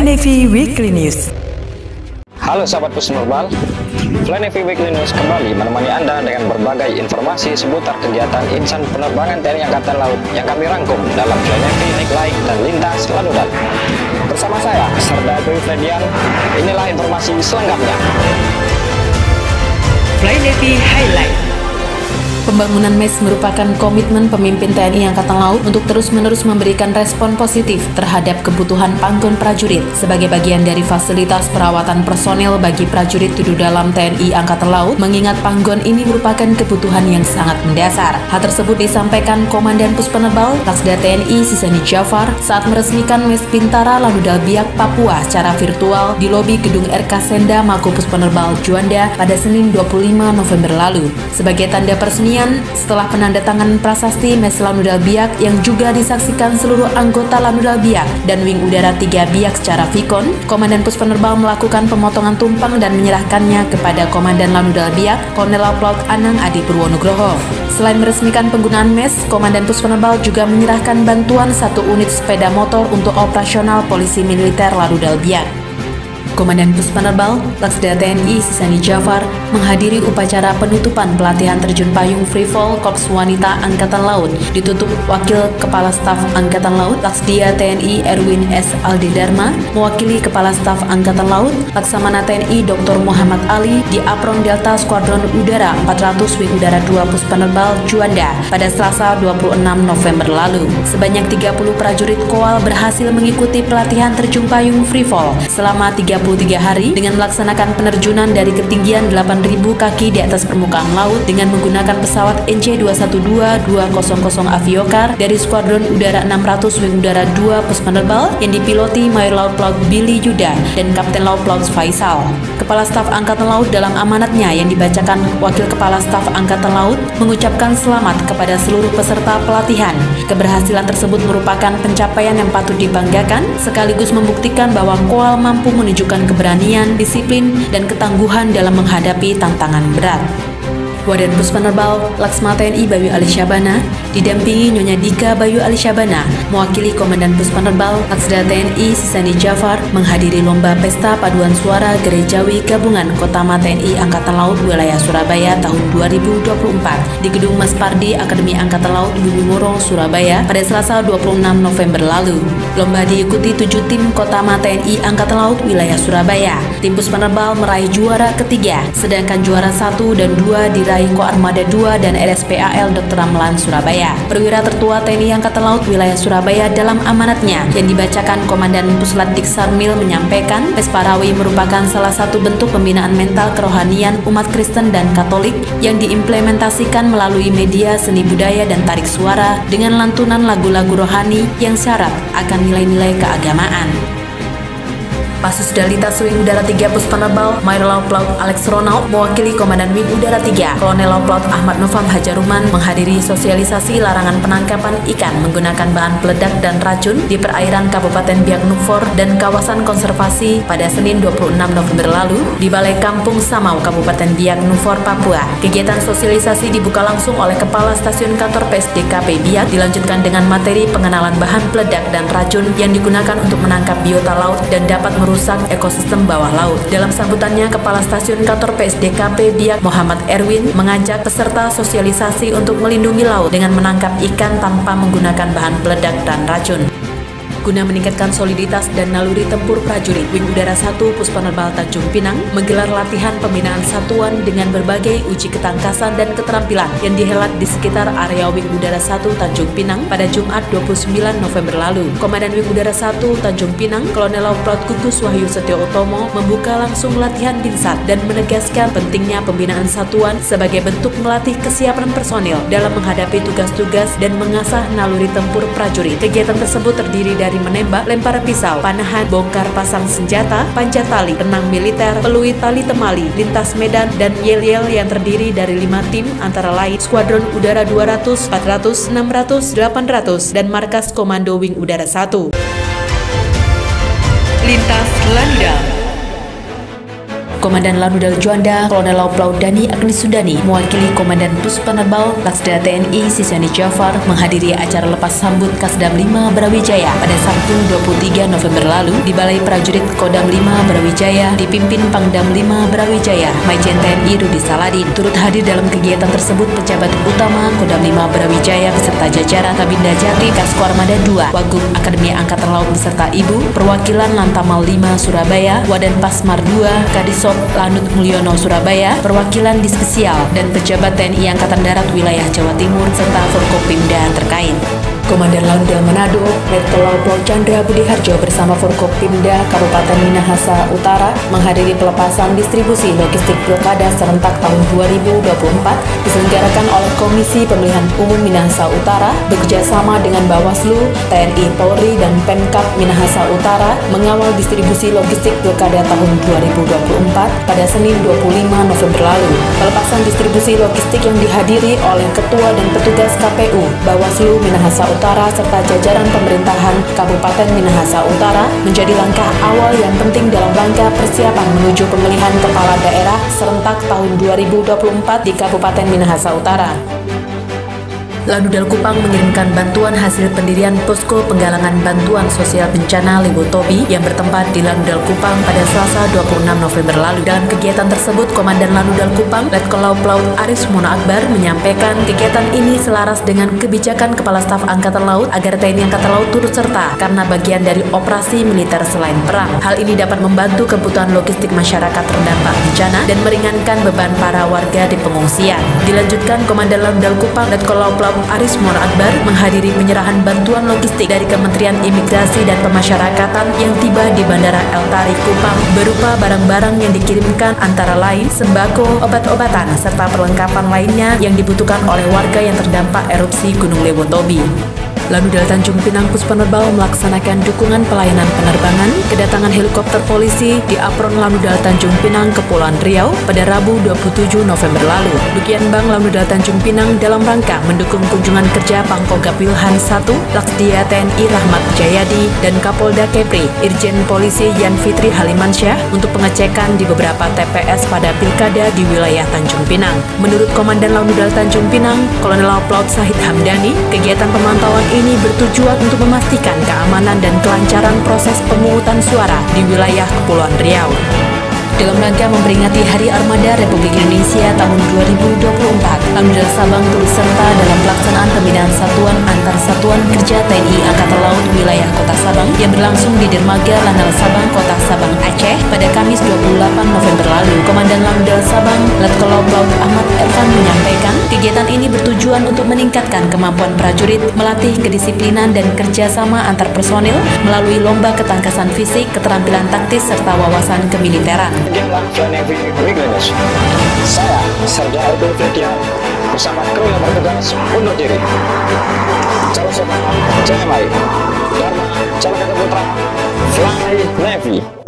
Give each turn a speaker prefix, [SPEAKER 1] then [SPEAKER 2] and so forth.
[SPEAKER 1] Fly Navy Weekly News.
[SPEAKER 2] Halo sahabat Pusmerbal, Fly Navy Weekly News kembali menemani Anda dengan berbagai informasi seputar kegiatan insan penerbangan TNI Angkatan Laut yang kami rangkum dalam Fly Navy Night Light dan Lintas Lanudan. Bersama saya, Serda Dwi Fredian, inilah informasi selengkapnya.
[SPEAKER 1] Fly Navy Highlight. Pembangunan MES merupakan komitmen pemimpin TNI Angkatan Laut untuk terus-menerus memberikan respon positif terhadap kebutuhan panggon prajurit sebagai bagian dari fasilitas perawatan personel bagi prajurit tidur dalam TNI Angkatan Laut, mengingat panggon ini merupakan kebutuhan yang sangat mendasar. Hal tersebut disampaikan Komandan Puspenerbal Laksda TNI Sisani Jafar saat meresmikan MES Bintara Lanudal Biak, Papua secara virtual di lobi gedung RK Senda Mako Puspenerbal Juanda pada Senin 25 November lalu. Sebagai tanda peresmian setelah penandatanganan prasasti MES Lanudal Biak yang juga disaksikan seluruh anggota Lanudal Biak dan Wing Udara 3 Biak secara vikon, Komandan Puspenerbal melakukan pemotongan tumpeng dan menyerahkannya kepada Komandan Lanudal Biak, Kolonel Laut Anang Adi Purwonugroho. Selain meresmikan penggunaan MES, Komandan Puspenerbal juga menyerahkan bantuan 1 unit sepeda motor untuk operasional Polisi Militer Lanudal Biak. Komandan Puspenerbal Laksda TNI Sisani Jafar menghadiri upacara penutupan pelatihan terjun payung free fall Korps Wanita Angkatan Laut ditutup Wakil Kepala Staf Angkatan Laut Laksdia TNI Erwin S. Aldidarma mewakili Kepala Staf Angkatan Laut Laksamana TNI Dr. Muhammad Ali di Apron Delta Skuadron Udara 400 Wing Udara 2 Puspenerbal Juanda pada Selasa 26 November lalu. Sebanyak 30 prajurit KOAL berhasil mengikuti pelatihan terjun payung free fall selama 33 hari dengan melaksanakan penerjunan dari ketinggian 8.000 kaki di atas permukaan laut dengan menggunakan pesawat NC212-200 Aviokar dari Skuadron Udara 600 Wing Udara 2 Puspenerbal yang dipiloti Mayor Laut Pelaut Billy Yuda dan Kapten Laut Pelaut Faisal. Kepala Staf Angkatan Laut dalam amanatnya yang dibacakan Wakil Kepala Staf Angkatan Laut mengucapkan selamat kepada seluruh peserta pelatihan. Keberhasilan tersebut merupakan pencapaian yang patut dibanggakan sekaligus membuktikan bahwa KOAL mampu menunjukkan keberanian, disiplin, dan ketangguhan dalam menghadapi tantangan berat. Wadan Puspenerbal Laksma TNI Bayu Ali Syabana didampingi Nyonya Dika Bayu Ali Syabana mewakili Komandan Puspenerbal Laksda TNI Sisani Jafar menghadiri lomba pesta paduan suara gerejawi gabungan Kotama TNI Angkatan Laut wilayah Surabaya tahun 2024 di Gedung Mas Pardi Akademi Angkatan Laut Bumimoro Surabaya pada Selasa 26 November lalu. Lomba diikuti 7 tim Kotama TNI Angkatan Laut wilayah Surabaya. Tim Puspenerbal meraih juara ketiga, sedangkan juara 1 dan 2 diraih Koarmada 2 dan RSPAL Dr. Ramlan Surabaya. Perwira tertua TNI Angkatan Laut wilayah Surabaya dalam amanatnya yang dibacakan Komandan Puslatdik Sarmil menyampaikan Pesparawi merupakan salah satu bentuk pembinaan mental kerohanian umat Kristen dan Katolik yang diimplementasikan melalui media seni budaya dan tarik suara dengan lantunan lagu-lagu rohani yang syarat akan nilai-nilai keagamaan. Pasus Dalitas Wing Udara 3 Puspenerbal Mayor Laut Pelaut Alex Ronald mewakili Komandan Wing Udara 3 Kolonel Laut Pelaut Ahmad Nofam Hajaruman menghadiri sosialisasi larangan penangkapan ikan menggunakan bahan peledak dan racun di perairan Kabupaten Biak Numfor dan kawasan konservasi pada Senin 26 November lalu di Balai Kampung Samau Kabupaten Biak Numfor, Papua. Kegiatan sosialisasi dibuka langsung oleh Kepala Stasiun Kantor PSDKP Biak dilanjutkan dengan materi pengenalan bahan peledak dan racun yang digunakan untuk menangkap biota laut dan dapat merusak ekosistem bawah laut. Dalam sambutannya, Kepala Stasiun Kantor PSDKP Biak Muhammad Erwin mengajak peserta sosialisasi untuk melindungi laut dengan menangkap ikan tanpa menggunakan bahan peledak dan racun. Guna meningkatkan soliditas dan naluri tempur prajurit, Wing Udara 1 Puspenerbal Tanjung Pinang menggelar latihan pembinaan satuan dengan berbagai uji ketangkasan dan keterampilan yang dihelat di sekitar area Wing Udara 1 Tanjung Pinang pada Jumat 29 November lalu. Komandan Wing Udara 1 Tanjung Pinang, Kolonel Laut Pelaut Gugus Wahyu Setio Utomo membuka langsung latihan Binsat dan menegaskan pentingnya pembinaan satuan sebagai bentuk melatih kesiapan personil dalam menghadapi tugas-tugas dan mengasah naluri tempur prajurit. Kegiatan tersebut terdiri dari menembak, lempar pisau, panahan, bongkar pasang senjata, panjat tali, renang militer, peluit tali temali, lintas medan, dan yel-yel yang terdiri dari 5 tim antara lain Skuadron Udara 200, 400, 600, 800, dan Markas Komando Wing Udara 1. Lintas Lanudal. Komandan Lanudal Juanda, Kolonel Laut Pelaut Dani Agni Sundani, mewakili Komandan Pus Penerbal, Laksda TNI Sisani Jafar, menghadiri acara lepas sambut Kasdam 5 Brawijaya pada Sabtu 23 November lalu di Balai Prajurit Kodam 5 Brawijaya, dipimpin Pangdam 5 Brawijaya, Majen TNI Rudi Saladin. Turut hadir dalam kegiatan tersebut pejabat utama Kodam 5 Brawijaya beserta jajaran Kabinda Jati, Kasko Armada 2, Wagub Akademi Angkatan Laut beserta Ibu, perwakilan Lantamal 5 Surabaya, Wadan Pasmar 2, Kadisop Lanut Mulyono Surabaya, perwakilan Dispesial, dan pejabat TNI Angkatan Darat wilayah Jawa Timur serta Forkopimda terkait. Komandan Lanudal Manado, Letkol Laut Pelaut Chandra Budi Harjo bersama Forkopimda Kabupaten Minahasa Utara menghadiri pelepasan distribusi logistik Pilkada serentak tahun 2024 diselenggarakan oleh Komisi Pemilihan Umum Minahasa Utara bekerjasama dengan Bawaslu, TNI Polri, dan Pemkab Minahasa Utara mengawal distribusi logistik Pilkada tahun 2024 pada Senin 25 November lalu. Pelepasan distribusi logistik yang dihadiri oleh Ketua dan petugas KPU, Bawaslu Minahasa Utara serta jajaran pemerintahan Kabupaten Minahasa Utara menjadi langkah awal yang penting dalam rangka persiapan menuju pemilihan kepala daerah serentak tahun 2024 di Kabupaten Minahasa Utara. Lanudal Kupang mengirimkan bantuan hasil pendirian Posko Penggalangan Bantuan Sosial Bencana Lewotobi yang bertempat di Lanudal Kupang pada Selasa 26 November lalu. Dalam kegiatan tersebut, Komandan Lanudal Kupang, Letkol Laut Pelaut Aris Mono Akbar menyampaikan kegiatan ini selaras dengan kebijakan Kepala Staf Angkatan Laut agar TNI Angkatan Laut turut serta karena bagian dari operasi militer selain perang. Hal ini dapat membantu kebutuhan logistik masyarakat terdampak bencana dan meringankan beban para warga di pengungsian. Dilanjutkan, Komandan Lanudal Kupang, Letkol Laut Pelaut Aris Mono Akbar menghadiri penyerahan bantuan logistik dari Kementerian Imigrasi dan Pemasyarakatan yang tiba di Bandara El Tari Kupang berupa barang-barang yang dikirimkan antara lain sembako, obat-obatan, serta perlengkapan lainnya yang dibutuhkan oleh warga yang terdampak erupsi Gunung Lewotobi. Lanudal Tanjung Pinang Pus Penerbal melaksanakan dukungan pelayanan penerbangan kedatangan helikopter polisi di Apron Lanudal Tanjung Pinang, Kepulauan Riau pada Rabu 27 November lalu. Dukian Bank Lanudal Tanjung Pinang dalam rangka mendukung kunjungan kerja Pangkogap Wilhan 1, Laksdia TNI Rahmat Jayadi, dan Kapolda Kepri, Irjen Polisi Yan Fitri Halimansyah untuk pengecekan di beberapa TPS pada pilkada di wilayah Tanjung Pinang. Menurut Komandan Lanudal Tanjung Pinang, Kolonel Laut Pelaut Sahid Hamdani, kegiatan pemantauan ini bertujuan untuk memastikan keamanan dan kelancaran proses pemungutan suara di wilayah Kepulauan Riau. Dalam rangka memperingati Hari Armada Republik Indonesia tahun 2024, Lanudal Sabang turut serta dalam pelaksanaan pembinaan satuan antar satuan kerja TNI Angkatan Laut wilayah Kota Sabang yang berlangsung di Dermaga Lanal Sabang, Kota Sabang, Aceh pada Kamis 28 November lalu. Komandan Lanudal Sabang, Letkol Laut Pelaut Ahmad Ervan menyampaikan, kegiatan ini bertujuan untuk meningkatkan kemampuan prajurit, melatih kedisiplinan dan kerjasama antar personil melalui lomba ketangkasan fisik, keterampilan taktis, serta wawasan kemiliteran.
[SPEAKER 2] Dialah Flying Weekly News. Saya, Sarjana Abdul Fedian, bersama kru yang bertugas undur diri. Calon Sobat, Jangan Mai, Dharma, Calon Putra, Fly Navy.